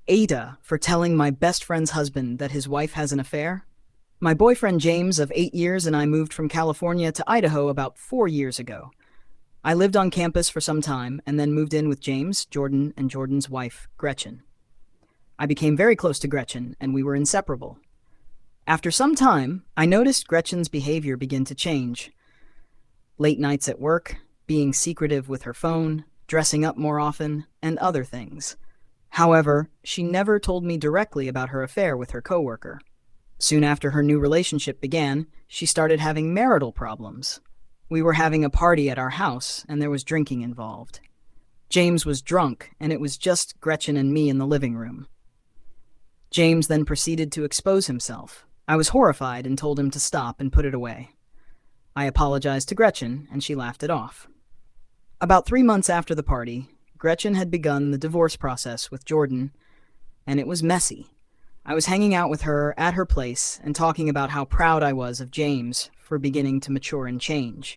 AITA for telling my best friend's husband that his wife has an affair? My boyfriend James, of 8 years, and I moved from California to Idaho about 4 years ago. I lived on campus for some time and then moved in with James, Jordan, and Jordan's wife, Gretchen. I became very close to Gretchen, and we were inseparable. After some time, I noticed Gretchen's behavior begin to change. Late nights at work, being secretive with her phone, dressing up more often, and other things. However, she never told me directly about her affair with her coworker. Soon after her new relationship began, she started having marital problems. We were having a party at our house, and there was drinking involved. James was drunk, and it was just Gretchen and me in the living room. James then proceeded to expose himself. I was horrified and told him to stop and put it away. I apologized to Gretchen, and she laughed it off. About 3 months after the party, Gretchen had begun the divorce process with Jordan, and it was messy. I was hanging out with her at her place and talking about how proud I was of James for beginning to mature and change.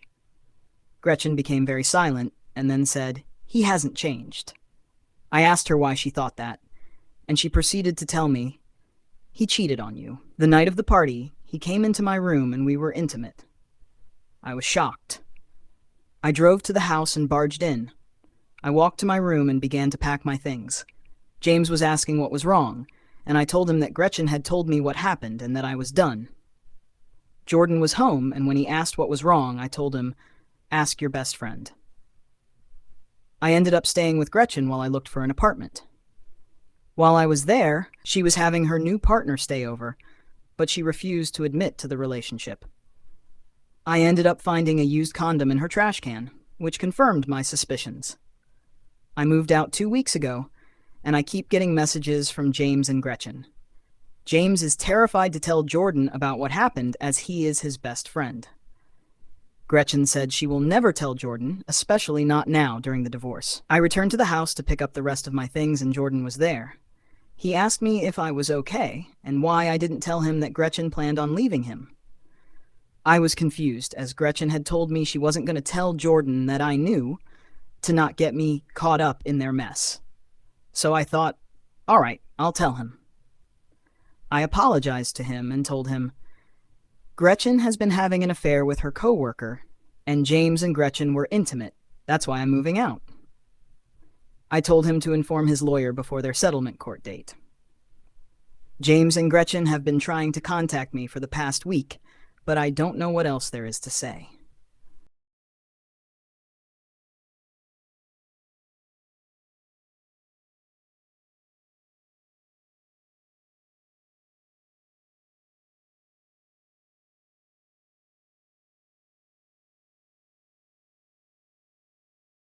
Gretchen became very silent and then said, "He hasn't changed." I asked her why she thought that, and she proceeded to tell me, "He cheated on you. The night of the party, he came into my room and we were intimate." I was shocked. I drove to the house and barged in. I walked to my room and began to pack my things. James was asking what was wrong, and I told him that Gretchen had told me what happened and that I was done. Jordan was home, and when he asked what was wrong, I told him, "Ask your best friend." I ended up staying with Gretchen while I looked for an apartment. While I was there, she was having her new partner stay over, but she refused to admit to the relationship. I ended up finding a used condom in her trash can, which confirmed my suspicions. I moved out 2 weeks ago, and I keep getting messages from James and Gretchen. James is terrified to tell Jordan about what happened as he is his best friend. Gretchen said she will never tell Jordan, especially not now during the divorce. I returned to the house to pick up the rest of my things and Jordan was there. He asked me if I was okay and why I didn't tell him that Gretchen planned on leaving him. I was confused as Gretchen had told me she wasn't going to tell Jordan that I knew to not get me caught up in their mess. So I thought, all right, I'll tell him. I apologized to him and told him, "Gretchen has been having an affair with her coworker, and James and Gretchen were intimate. That's why I'm moving out." I told him to inform his lawyer before their settlement court date. James and Gretchen have been trying to contact me for the past week, but I don't know what else there is to say.